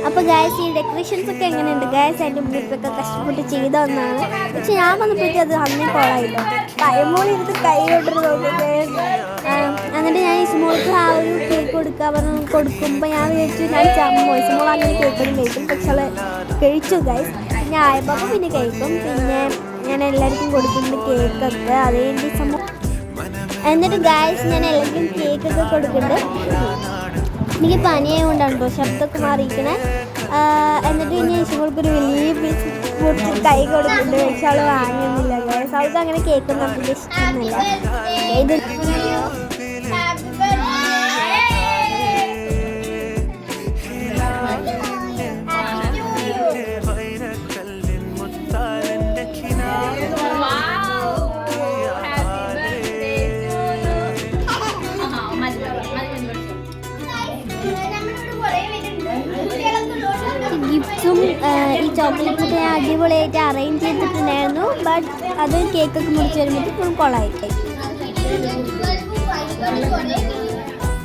അപ്പോൾ ഗായ്സ് ഈ ഡെക്കറേഷൻസ് ഒക്കെ എങ്ങനെയുണ്ട് ഗായ്സ്? എൻ്റെ ഉമ്മിപ്പൊക്കെ കഷ്ടപ്പെട്ട് ചെയ്ത ഒന്നാണ്. പക്ഷെ ഞാൻ വന്നപ്പോഴത്തേക്ക് അത് അന്നേ കോളായില്ല. കൈമോളി എടുത്ത് കൈ കൊണ്ടിട്ട് നോക്കിയിട്ട് എന്നിട്ട് ഞാൻ ഇസ്മോൾക്ക് ആ ഒരു കേക്ക് കൊടുക്കുമ്പോൾ ഞാൻ വിചാരിച്ചു ഞാൻ ചമ്മോ ഇസ്മോൾ അങ്ങനെ കേക്കൊന്നും കഴിക്കും. പക്ഷെ അവൾ കഴിച്ചു ഗായ്സ്. പിന്നെ ആയപ്പോൾ പിന്നെ കഴിക്കും. പിന്നെ ഞാൻ എല്ലാവർക്കും കൊടുക്കുന്നുണ്ട് കേക്കൊക്കെ. അതേണ്ടി സംഭവം. എന്നിട്ട് ഗായ്സ് ഞാൻ എല്ലാവർക്കും കേക്കൊക്കെ കൊടുക്കുന്നുണ്ട്. എനിക്ക് പനിയായ കൊണ്ടാണ് കേട്ടോ ശബ്ദമൊക്കെ മാറിയിരിക്കണേ. എന്നിട്ട് ഇനി ഇസ്മോൾക്കൊരു വലിയ പീസ് മുറിച്ച് കൈ കൊടുക്കുന്നുണ്ട്. പക്ഷെ അവൾ വാങ്ങുന്നില്ല ഗായ്സ്. അവൾക്ക് അങ്ങനെ കേക്കൊന്നും നമുക്ക് ഇഷ്ടമൊന്നുമില്ല. ഇത് ഗിഫ്റ്റ്സും ഈ ചോക്ലേറ്റ്സൊക്കെ ഞാൻ അടിപൊളിയായിട്ട് അറേഞ്ച് ചെയ്തിട്ടുണ്ടായിരുന്നു. ബട്ട് അത് കേക്കൊക്കെ മുറിച്ച് വരുമ്പോഴത്തേക്ക് ഫുൾ കൊളായിട്ട്.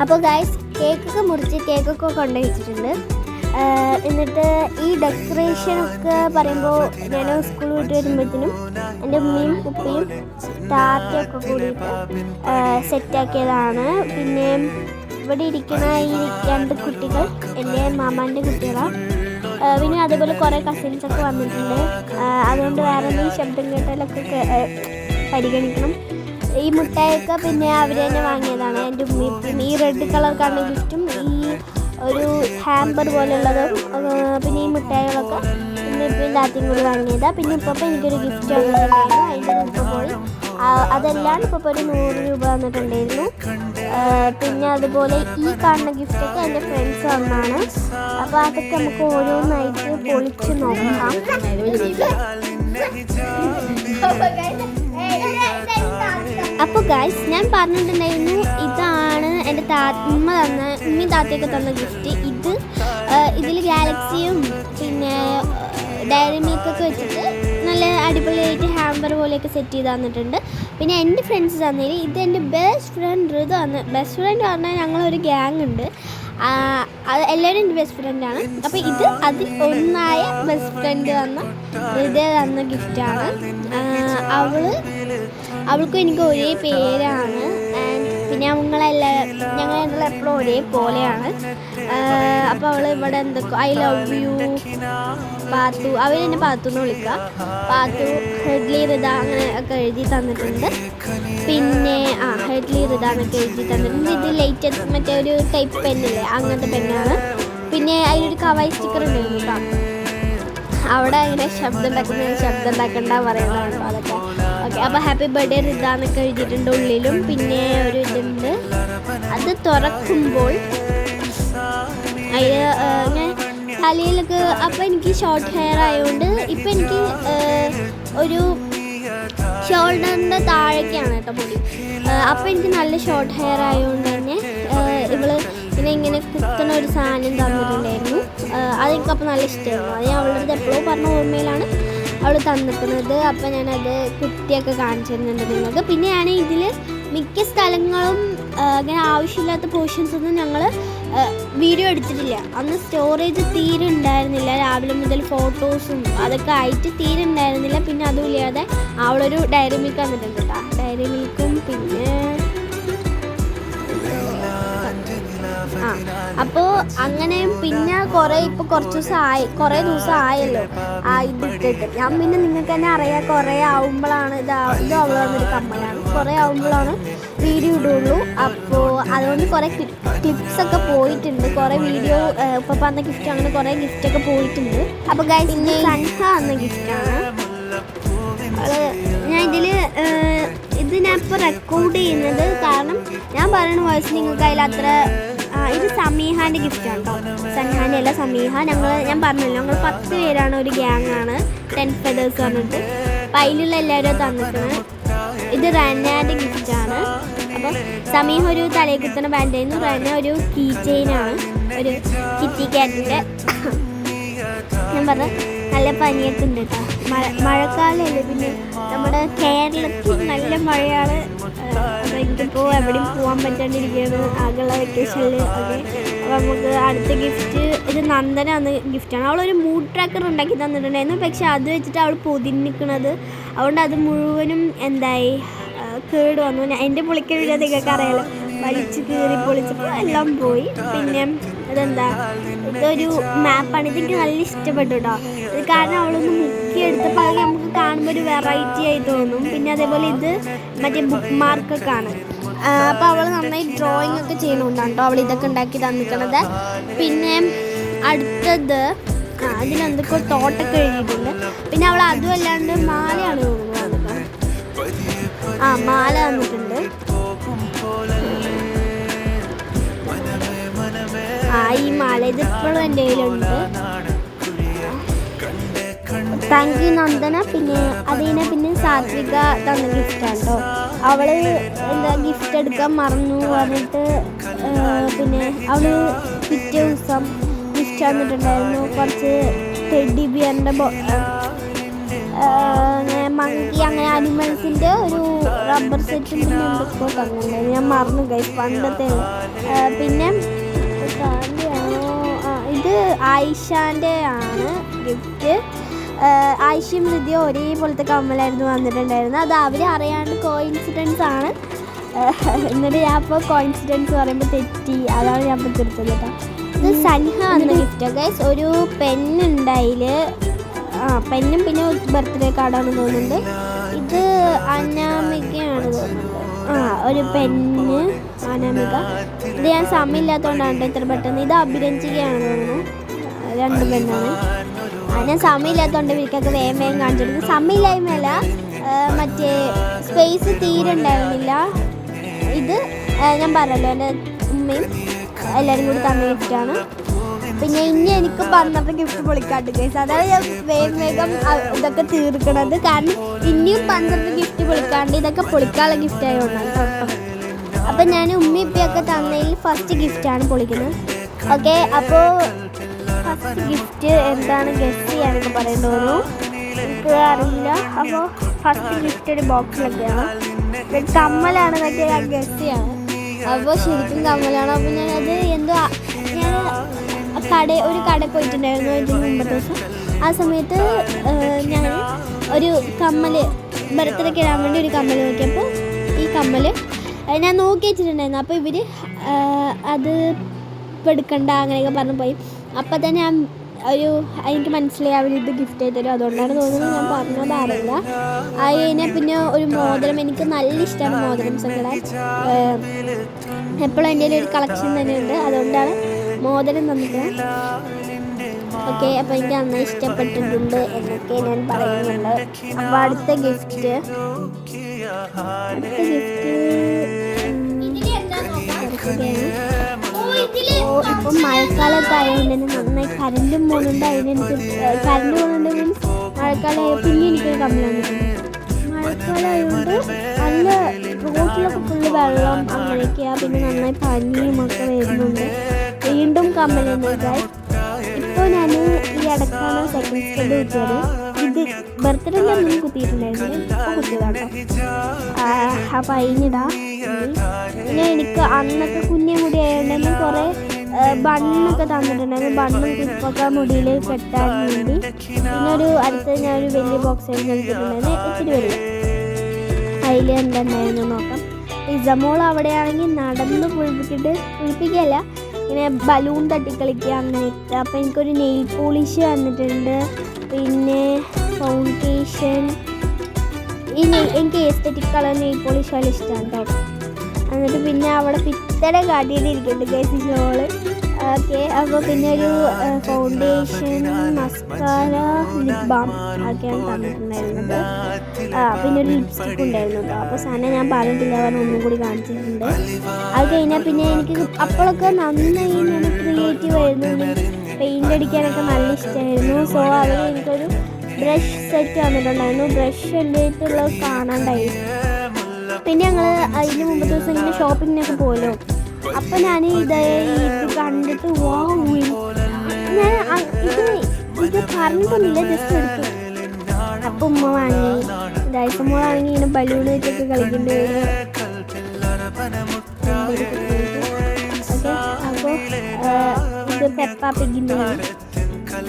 അപ്പോൾ ഗൈസ് കേക്കൊക്കെ മുറിച്ച് കേക്കൊക്കെ കൊണ്ടു വെച്ചിട്ടുണ്ട്. എന്നിട്ട് ഈ ഡെക്കറേഷനൊക്കെ പറയുമ്പോൾ ഞാൻ സ്കൂൾ വിട്ട് വരുമ്പോഴത്തേനും എൻ്റെ ഉമ്മയും ഉപ്പയും താത്തയൊക്കെ കൂടിയിട്ട് സെറ്റാക്കിയതാണ്. പിന്നെ ഇവിടെ ഇരിക്കുന്ന ഈ 2 കുട്ടികൾ എൻ്റെ മാമാൻ്റെ കുട്ടികളാണ്. പിന്നെ അതേപോലെ കുറേ കസിൻസൊക്കെ വന്നിട്ടുണ്ട്. അതുകൊണ്ട് വേറെ എന്തെങ്കിലും ശബ്ദം കേട്ടാലൊക്കെ പരിഗണിക്കണം. ഈ മുട്ടായൊക്കെ പിന്നെ അവർ തന്നെ വാങ്ങിയതാണ്. എൻ്റെ ഉമ്മയും ഈ റെഡ് കളർ കാണുന്ന ഗിഫ്റ്റും ഈ ഒരു ഹാമ്പർ പോലെയുള്ളതും പിന്നെ ഈ മുട്ടായികളൊക്കെ പിന്നെ ഇപ്പം താത്തയും കൂടി വാങ്ങിയതാണ്. പിന്നെ ഇപ്പോൾ എനിക്കൊരു ഗിഫ്റ്റ് വന്നിട്ടുണ്ടായിരുന്നു. അതിൻ്റെ മുമ്പ് പോയി അതെല്ലാം ഇപ്പോൾ ഒരു 100 രൂപ വന്നിട്ടുണ്ടായിരുന്നു. പിന്നെ അതുപോലെ ഈ കാണുന്ന ഗിഫ്റ്റൊക്കെ എൻ്റെ ഫ്രണ്ട്സ് വന്നാണ്. അപ്പോൾ അതൊക്കെ നമുക്ക് ഓരോന്നായിട്ട് പൊളിച്ച് നോക്കാം. അപ്പോൾ ഗൈസ് ഞാൻ പറഞ്ഞിട്ടുണ്ടായിരുന്നു ഇതാണ് എൻ്റെ ഉമ്മ താത്തയൊക്കെ തന്ന ഗിഫ്റ്റ്. ഇതിൽ ഗാലക്സിയും പിന്നെ ഡയറി മിൽക്കൊക്കെ വെച്ചിട്ട് നല്ല അടിപൊളിയായിട്ട് ഹാമ്പർ പോലെയൊക്കെ സെറ്റ് ചെയ്ത് തന്നിട്ടുണ്ട്. പിന്നെ എൻ്റെ ഫ്രണ്ട്സ് തന്നതിൽ ഇത് എൻ്റെ ബെസ്റ്റ് ഫ്രണ്ട് ഋതു തന്ന. ബെസ്റ്റ് ഫ്രണ്ട് പറഞ്ഞാൽ ഞങ്ങളൊരു ഗ്യാങ് ഉണ്ട്. അത് എല്ലാവരും എൻ്റെ ബെസ്റ്റ് ഫ്രണ്ടാണ്. അപ്പോൾ ഇത് അതിൽ ഒന്നായ ബെസ്റ്റ് ഫ്രണ്ട് തന്ന ഗിഫ്റ്റാണ്. അവൾക്കും എനിക്ക് ഒരേ പേരാണ്. പിന്നെ ഞങ്ങളെല്ലാം എപ്പോഴും ഒരേപോലെയാണ്. അപ്പോൾ അവൾ ഇവിടെ എന്തൊക്കെ ഐ ലവ് യു പാത്തു, അവരെന്നെ പാത്തു എന്ന് വിളിക്കുക. പാത്തു ഹെഡ്ലി ഋത അങ്ങനെ ഒക്കെ എഴുതി തന്നിട്ടുണ്ട്. പിന്നെ ഹെഡ്ലി ഋത എന്നൊക്കെ എഴുതി തന്നിട്ടുണ്ട്. ഇത് ലേറ്റസ്റ്റ് മറ്റേ ഒരു ടൈപ്പ് പെന്നില്ലേ അങ്ങനത്തെ പെന്നാണ്. പിന്നെ അതിലൊരു കവായി സ്റ്റിക്കർ ഉണ്ടായിരുന്നു കേട്ടോ. അവിടെ അങ്ങനെ ശബ്ദം ഉണ്ടാക്കണ്ട പറയുന്നതാണ് അതൊക്കെ. ഓക്കെ, അപ്പോൾ ഹാപ്പി ബർത്ത്ഡേ ഋത എന്നൊക്കെ എഴുതിയിട്ടുണ്ട് ഉള്ളിലും. പിന്നെ ഒരു ഇതുണ്ട്, അത് തുറക്കുമ്പോൾ അതിൽ ഇങ്ങനെ തലയിലൊക്കെ. അപ്പോൾ എനിക്ക് ഷോർട്ട് ഹെയർ ആയതുകൊണ്ട് ഇപ്പം എനിക്ക് ഒരു ഷോൾഡറിൻ്റെ താഴേക്കാണ് കേട്ടോ മുടി. അപ്പോൾ എനിക്ക് നല്ല ഷോർട്ട് ഹെയർ ആയതുകൊണ്ട് തന്നെ ഇങ്ങനെ കുത്തുന്ന ഒരു സാധനം തന്നിട്ടുണ്ടായിരുന്നു. അതെനിക്കപ്പോൾ നല്ല ഇഷ്ടമായിരുന്നു. അത് ഞാൻ അവളുടെ അടുത്ത് എപ്പോഴും പറഞ്ഞ ഓർമ്മയിലാണ് അവൾ തന്നിക്കുന്നത്. അപ്പോൾ ഞാനത് കുത്തിയൊക്കെ കാണിച്ചു തരുന്നുണ്ട് നിങ്ങൾക്ക്. പിന്നെ ഞാൻ ഇതിൽ മിക്ക സ്ഥലങ്ങളും അങ്ങനെ ആവശ്യമില്ലാത്ത പോർഷൻസ് ഒന്നും ഞങ്ങൾ വീഡിയോ എടുത്തിട്ടില്ല. അന്ന് സ്റ്റോറേജ് തീരെ ഉണ്ടായിരുന്നില്ല. രാവിലെ മുതൽ ഫോട്ടോസും അതൊക്കെ ആയിട്ട് തീരെ ഉണ്ടായിരുന്നില്ല. പിന്നെ അതുമില്ലാതെ അവളൊരു ഡയറി മിൽക്ക് വന്നിട്ടുണ്ട് കേട്ടോ. ഡയറി മിൽക്കും പിന്നെ അപ്പോൾ അങ്ങനെ പിന്നെ കുറേ ദിവസം ആയല്ലോ ഇത് ഇട്ടിട്ട്. ഞാൻ പിന്നെ നിങ്ങൾക്ക് തന്നെ അറിയാം കുറേ ആവുമ്പോഴാണ് ഇത് അവൾ വന്നൊരു കമ്മലാണ്. കുറേ ആവുമ്പോഴാണ് വീഡിയോ ഇടുള്ളൂ. അപ്പോൾ അതുകൊണ്ട് കുറേ ക്ലിപ്സൊക്കെ പോയിട്ടുണ്ട്. കുറേ വീഡിയോ ഇപ്പോൾ പറഞ്ഞ ഗിഫ്റ്റ് അങ്ങനെ കുറേ ഗിഫ്റ്റൊക്കെ പോയിട്ടുണ്ട്. അപ്പോൾ ഗൈസ് പിന്നെ സൺസ വന്ന ഗിഫ്റ്റാണ്. ഞാൻ ഇത് ഞാൻ ഇപ്പോൾ റെക്കോർഡ് ചെയ്യുന്നത് കാരണം ഞാൻ പറയുന്ന വോയിസ് നിങ്ങൾക്ക് അതിലത്ര. ഇത് സമീഹാൻ്റെ ഗിഫ്റ്റാണ് കേട്ടോ. സൻഹാൻ്റെ അല്ല, സമീഹ. ഞാൻ പറഞ്ഞല്ലോ ഞങ്ങൾ 10 പേരാണ്, ഒരു ഗ്യാങ്ങാണ്. 10 ഫെദേഴ്സ് പറഞ്ഞിട്ട്. അപ്പോൾ അതിലുള്ള എല്ലാവരും തന്നിട്ടുണ്ട്. ഇത് റനാൻ്റെ ഗിഫ്റ്റാണ്. അപ്പം സമീഹ ഒരു തലയിൽ കുത്തുന്ന ബാൻഡായിരുന്നു. റന ഒരു കീ ചെയിനാണ്, ഒരു കിറ്റി ക്യാറ്റിൻ്റെ. ഞാൻ പറഞ്ഞ നല്ല പനിയൊക്കെ ഉണ്ട് കേട്ടോ. മഴക്കാലമല്ലേ, പിന്നെ നമ്മുടെ കേരളത്തിൽ നല്ല മഴയാണ്. അപ്പോൾ എനിക്കിപ്പോൾ എവിടെയും പോകാൻ പറ്റാണ്ടിരിക്കുകയാണ് ആകെയുള്ള വെക്കേഷനിൽ. ഓക്കെ, അപ്പോൾ നമുക്ക് അടുത്ത ഗിഫ്റ്റ് ഇത് നന്ദന എന്ന ഗിഫ്റ്റാണ്. അവളൊരു മൂഡ് ട്രാക്കർ ഉണ്ടാക്കി തന്നിട്ടുണ്ടായിരുന്നു, പക്ഷെ അത് വെച്ചിട്ട് അവൾ പൊതിഞ്ഞിരിക്കണത്, അതുകൊണ്ട് അത് മുഴുവനും എന്തായി കേട് വന്നു. എൻ്റെ പൊളിക്കൽ വീഡിയോ നിങ്ങൾക്ക് അറിയാലോ, വലിച്ച് കീറി പൊളിച്ചപ്പോൾ എല്ലാം പോയി. പിന്നെ ഇതെന്താ, ഇതൊരു മാപ്പാണ്. ഇതെനിക്ക് നല്ല ഇഷ്ടപ്പെട്ടു കേട്ടോ. ഇത് കാരണം അവളൊന്ന് മുക്കിയെടുത്തപ്പോൾ അത് നമുക്ക് കാണുമ്പോൾ ഒരു വെറൈറ്റി ആയി തോന്നും. പിന്നെ അതേപോലെ ഇത് മറ്റേ ബുക്ക് മാർക്കൊക്കെ ആണ്. അപ്പോൾ അവൾ നന്നായി ഡ്രോയിങ് ഒക്കെ ചെയ്യുന്നുണ്ടാണ് കേട്ടോ അവൾ ഇതൊക്കെ ഉണ്ടാക്കി തന്നിരിക്കണത്. പിന്നെ അടുത്തത് അതിലെന്തൊക്കെ തോട്ടൊക്കെ എഴുതിയിട്ടുണ്ട്. പിന്നെ അവൾ അതും അല്ലാണ്ട് മാലയാണ് തോന്നുന്നത്. മാല തന്നിട്ടുണ്ട്. ഈ മാല ഇതിപ്പോഴും എൻ്റെ കയ്യിലുണ്ട്. Thank you Nandana. പിന്നെ അതിനെ പിന്നെ സാത്വിക തന്ന ഗിഫ്റ്റാണ് കേട്ടോ. അവൾ എന്താ ഗിഫ്റ്റ് എടുക്കാൻ മറന്നു പറഞ്ഞിട്ട് പിന്നെ അവൾ പിറ്റേ ദിവസം ഗിഫ്റ്റ് തന്നിട്ടുണ്ടായിരുന്നു. കുറച്ച് ടെഡി ബിയറിൻ്റെ മങ്കി അങ്ങനെ അനിമൽസിൻ്റെ ഒരു റബ്ബർ സെറ്റും പിന്നെ എന്തൊക്കെ തന്നിട്ടുണ്ടായിരുന്നു. ഞാൻ മറന്നു ഗൈസ്, പണ്ടത്തെ. പിന്നെ ഇത് ആയിഷാൻ്റെ ആണ് ഗിഫ്റ്റ്. ആയിഷയും ഹൃദയം ഒരേപോലത്തെ കമ്മലായിരുന്നു വന്നിട്ടുണ്ടായിരുന്നത്. അത് അവർ അറിയാണ്ട് കോയിൻസിഡൻസ് ആണ്. എന്നിട്ട് ഞാൻ ഇപ്പോൾ കോയിൻസിഡൻസ് പറയുമ്പോൾ തെറ്റി, അതാണ് ഞാൻ ഇപ്പോൾ തിരിച്ചത് കേട്ടോ. ഇത് സൻഹ വന്ന ഗിഫ്റ്റ് ഗൈസ്. ഒരു പെന്നുണ്ടായിൽ, പെന്നും പിന്നെ ബർത്ത്ഡേ കാർഡാണ് തോന്നുന്നുണ്ട്. ഇത് അനാമികയാണ് തോന്നുന്നുണ്ട്. ഒരു പെന്ന് അനാമിക. ഇത് ഞാൻ സമയമില്ലാത്തതുകൊണ്ടാണ് ഇത്ര പെട്ടെന്ന്. ഇത് അഭിരഞ്ജികയാണ് തോന്നുന്നു. 2 പെണ്ണാണ്. ഞാൻ സമയമില്ലാത്തതുകൊണ്ട് ഇവർക്കൊക്കെ വേഗം വേഗം കാണിച്ചെടുക്കും. സമയമില്ലായ്മയല്ല, മറ്റേ സ്പേസ് തീരെ ഉണ്ടായിരുന്നില്ല. ഇത് ഞാൻ പറഞ്ഞല്ലോ, എൻ്റെ ഉമ്മയും എല്ലാവരും കൂടി തന്ന ഗിഫ്റ്റാണ്. പിന്നെ ഇനി എനിക്ക് പറഞ്ഞപ്പോൾ ഗിഫ്റ്റ് പൊളിക്കാണ്ട് കേസ്, അതാണ് ഞാൻ വേഗം വേഗം ഇതൊക്കെ തീർക്കണത്. കാരണം ഇനിയും 12 ഗിഫ്റ്റ് പൊളിക്കാണ്ട് ഇതൊക്കെ പൊളിക്കാനുള്ള ഗിഫ്റ്റ് ആയതുകൊണ്ടാണ് കേട്ടോ. അപ്പം ഞാൻ ഉമ്മി ഇപ്പൊക്കെ തന്നതിൽ ഫസ്റ്റ് ഗിഫ്റ്റാണ് പൊളിക്കുന്നത്. ഓക്കെ, അപ്പോൾ ഫസ്റ്റ് ഗിഫ്റ്റ് എന്താണ് ഗസ് ചെയ്യാനൊക്കെ പറയേണ്ടി വന്നു, എനിക്ക് അറിയില്ല. അപ്പോൾ ഫസ്റ്റ് ഗിഫ്റ്റ് ഒരു ബോക്സിലൊക്കെയാണ്. കമ്മലാണെന്നൊക്കെ ഞാൻ ഗസ് ചെയ്യാണ്. അപ്പോൾ ശരിക്കും കമ്മലാണ്. അപ്പോൾ ഞാനത് എന്തോ ഞാൻ ഒരു കടയിൽ പോയിട്ടുണ്ടായിരുന്നു ഇതിന് മുമ്പത്തെ ദിവസം. ആ സമയത്ത് ഞാൻ ഒരു കമ്മൽ ബർത്ത്ഡേക്ക് ഇടാൻ വേണ്ടി ഒരു കമ്മൽ നോക്കിയപ്പോൾ ഈ കമ്മൽ ഞാൻ നോക്കി വെച്ചിട്ടുണ്ടായിരുന്നു. അപ്പോൾ ഇവർ അത് ഇപ്പോൾ എടുക്കണ്ട അങ്ങനെയൊക്കെ പറഞ്ഞു പോയി. അപ്പോൾ തന്നെ ഞാൻ എനിക്ക് മനസ്സിലായി അവരിത് ഗിഫ്റ്റ് ചെയ്ത് തരും, അതുകൊണ്ടാണ് തോന്നുന്നത്. ഞാൻ പറഞ്ഞത് അറിയില്ല. അതിനെ പിന്നെ ഒരു മോതിരം, എനിക്ക് നല്ല ഇഷ്ടമാണ് മോതിരം സങ്കട. എപ്പോഴും എൻ്റെ ഒരു കളക്ഷൻ തന്നെയുണ്ട്, അതുകൊണ്ടാണ് മോതിരം തന്നിട്ട്. ഓക്കെ, അപ്പോൾ എനിക്ക് നന്നായി ഇഷ്ടപ്പെട്ടിട്ടുണ്ട് എന്നൊക്കെ ഞാൻ പറയുന്നുണ്ട്. അപ്പോൾ അടുത്ത ഗിഫ്റ്റ് ഇപ്പം മഴക്കാലത്ത് ആയതുകൊണ്ട് തന്നെ നന്നായി കറണ്ടും പോകുന്നുണ്ട്. കറണ്ട് പോകുന്നുണ്ട് മീൻസ് മഴക്കാലമായ പിന്നെ എനിക്കൊരു കമ്മൽ വന്നിട്ടുണ്ട്. മഴക്കാലം ആയതുകൊണ്ട് നല്ല റോട്ടിലൊക്കെ ഫുള്ള് വെള്ളം അങ്ങനെയൊക്കെയാണ്. പിന്നെ നന്നായി പനിയും ഒക്കെ വരുന്നുണ്ട്. വീണ്ടും കമ്മൽ തന്നെയായി. ഇപ്പോൾ ഞാൻ ഈ അടക്കാണ് സെക്കൻഡ് സ്റ്റെപ്പ് കുത്തിയത്. ഇത് ബർത്ത്ഡേൻ്റെ ഒന്നും കുത്തിയിട്ടുണ്ടായിരുന്നു, ഇപ്പോൾ കുത്തിയതാട്ടോ. അപ്പം അതിനിടാം. പിന്നെ എനിക്ക് അന്നൊക്കെ കുഞ്ഞെ മുടി ആയതുകൊണ്ട് കുറേ ബണ്ണൊക്കെ തന്നിട്ടുണ്ടായിരുന്നു. ബണ്ണും ക്ലിപ്പൊക്കെ മുടിയിൽ കെട്ടാൻ വേണ്ടി. പിന്നെ അടുത്ത് ഞാനൊരു വലിയ ബോക്സ് എടുത്തിട്ടുണ്ടായിരുന്നു, ഇത്തിരി വലിയ. അതിൽ എന്തുണ്ടായിരുന്നു നോക്കാം. ഇസമോൾ അവിടെയാണെങ്കിൽ നടന്ന് കുളിപ്പിക്കുകയല്ല, ഇങ്ങനെ ബലൂൺ തട്ടിക്കളിക്കുക അങ്ങനെയൊക്കെ. അപ്പോൾ എനിക്കൊരു നെയിൽ പോളിഷ് വന്നിട്ടുണ്ട്. പിന്നെ ഫൗണ്ടേഷൻ, എനിക്ക് എസ്തെറ്റിക് കളർ നെയിൽ പോളിഷ് വളരെ ഇഷ്ടമാണ് കേട്ടോ. എന്നിട്ട് പിന്നെ അവിടെ പിത്തടെ കാട്ടിയിട്ടിരിക്കുന്നുണ്ട് ഗൈസ് ഷോള്. ഓക്കെ, അപ്പോൾ പിന്നെ ഒരു ഫൗണ്ടേഷൻ, മസ്കാര, ലിപ് ബാം ഒക്കെയാണ് തന്നിട്ടുണ്ടായിരുന്നത്. പിന്നെ ഒരു ലിപ്സ്റ്റിക്ക് ഉണ്ടായിരുന്നു കേട്ടോ. അപ്പോൾ സാധനം ഞാൻ പറഞ്ഞിട്ടില്ല, കാരണം ഒന്നും കൂടി കാണിച്ചിട്ടുണ്ട്. അത് കഴിഞ്ഞാൽ പിന്നെ എനിക്ക് അപ്പോഴൊക്കെ നന്നായി ഞാൻ ക്രിയേറ്റീവ് ആയിരുന്നു, പെയിൻ്റ് അടിക്കാനൊക്കെ നല്ല ഇഷ്ടമായിരുന്നു. സോ അവർ എനിക്കൊരു ബ്രഷ് സെറ്റ് വന്നിട്ടുണ്ടായിരുന്നു. ബ്രഷ് എൻ്റെ അടുത്തുള്ളത് കാണാണ്ടായിരുന്നു. പിന്നെ ഞങ്ങൾ അതിന് മുമ്പത്തെ ദിവസം ഇങ്ങനെ ഷോപ്പിങ്ങിനൊക്കെ പോയല്ലോ. അപ്പം ഞാൻ ഇത് കണ്ടിട്ട് ഞാൻ ഇത് ഇത് പറഞ്ഞിട്ടൊന്നുമില്ല, ജസ്റ്റ് എടുത്തു. അപ്പം ഉമ്മ വാങ്ങി. ഗൈസ് ഉമ്മ വാങ്ങി ഇങ്ങനെ ബലൂൺ വെച്ചൊക്കെ കളിക്കേണ്ടി വരും. ഓക്കെ, അപ്പോൾ ഇത് പെപ്പ പിഗിൻ്റെ ആണ്.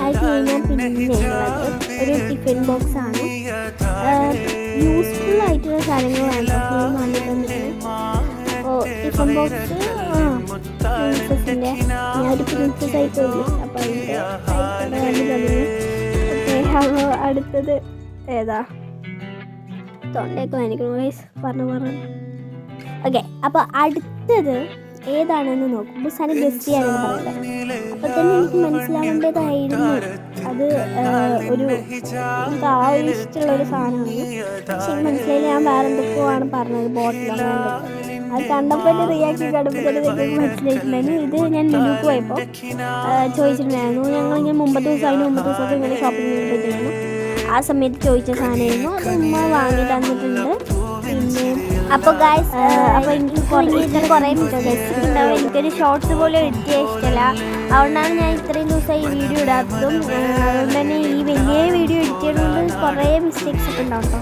അത് കഴിഞ്ഞാൽ പിന്നെ ഉള്ളത് ഒരു ടിഫിൻ ബോക്സ് ആണ്. യൂസ്ഫുൾ ആയിട്ടുള്ള സാധനങ്ങളാണ് ഫുള്ളും വാങ്ങിയിട്ടുണ്ടെങ്കിൽ. അപ്പോൾ ടിഫിൻ ബോക്സ് പ്രിൻസസിൻ്റെ, ഞാനൊരു പ്രിൻസസ് ആയിട്ടില്ലേ, അപ്പോൾ അതിൻ്റെ ഓക്കെ. അപ്പോൾ അടുത്തത് ഏതാ, തൊണ്ടയൊക്കെ വാങ്ങിക്കണം ഗൈസ് പറഞ്ഞു. ഓക്കെ, അപ്പോൾ അടുത്തത് ഏതാണെന്ന് നോക്കുമ്പോൾ സാധനം ഗസ്റ്റ് ചെയ്യാനാണ് പറയുന്നത്. അപ്പോൾ തന്നെ എനിക്ക് മനസ്സിലാവേണ്ടതായിരുന്നു അത് ഒരു എനിക്ക് ആ ഒരു ഇഷ്ടമുള്ളൊരു സാധനമാണ്. പക്ഷെ എനിക്ക് മനസ്സിലായില്ല, ഞാൻ വേറെ എന്തൊക്കെയോ ആണ് പറഞ്ഞത്, ബോട്ടിലാണ്. അത് കണ്ടപ്പോൾ റിയാക്ട് കണ്ടപ്പോൾ തന്നെ മനസ്സിലായിട്ടുണ്ടായിരുന്നു. ഇത് ഞാൻ ലുലുക്ക് പോയപ്പോൾ ചോദിച്ചിട്ടുണ്ടായിരുന്നു. ഞങ്ങളിങ്ങനെ അതിന് മുമ്പത്തെ ദിവസമൊക്കെ ഇങ്ങനെ ഷോപ്പിംഗ് ചെയ്തിട്ടുണ്ടായിരുന്നു. ആ സമയത്ത് ചോദിച്ച സാധനമായിരുന്നു. അത് ഉമ്മ വാങ്ങി തന്നിട്ടുണ്ട്. പിന്നെ അപ്പോൾ ഗൈസ്, അപ്പോൾ എനിക്ക് കുറേ ഉണ്ടാവും. എനിക്കൊരു ഷോർട്സ് പോലും എഡിറ്റ് ചെയ്യാൻ ഇഷ്ടമല്ല. അതുകൊണ്ടാണ് ഞാൻ ഇത്രയും ദിവസമായി ഈ വീഡിയോ ഇടാത്തതും. അതുകൊണ്ട് തന്നെ ഈ വലിയ വീഡിയോ എഡിറ്റ് ചെയ്യുന്നതുകൊണ്ട് കുറേ മിസ്റ്റേക്സ് ഒക്കെ ഉണ്ടാവും കേട്ടോ.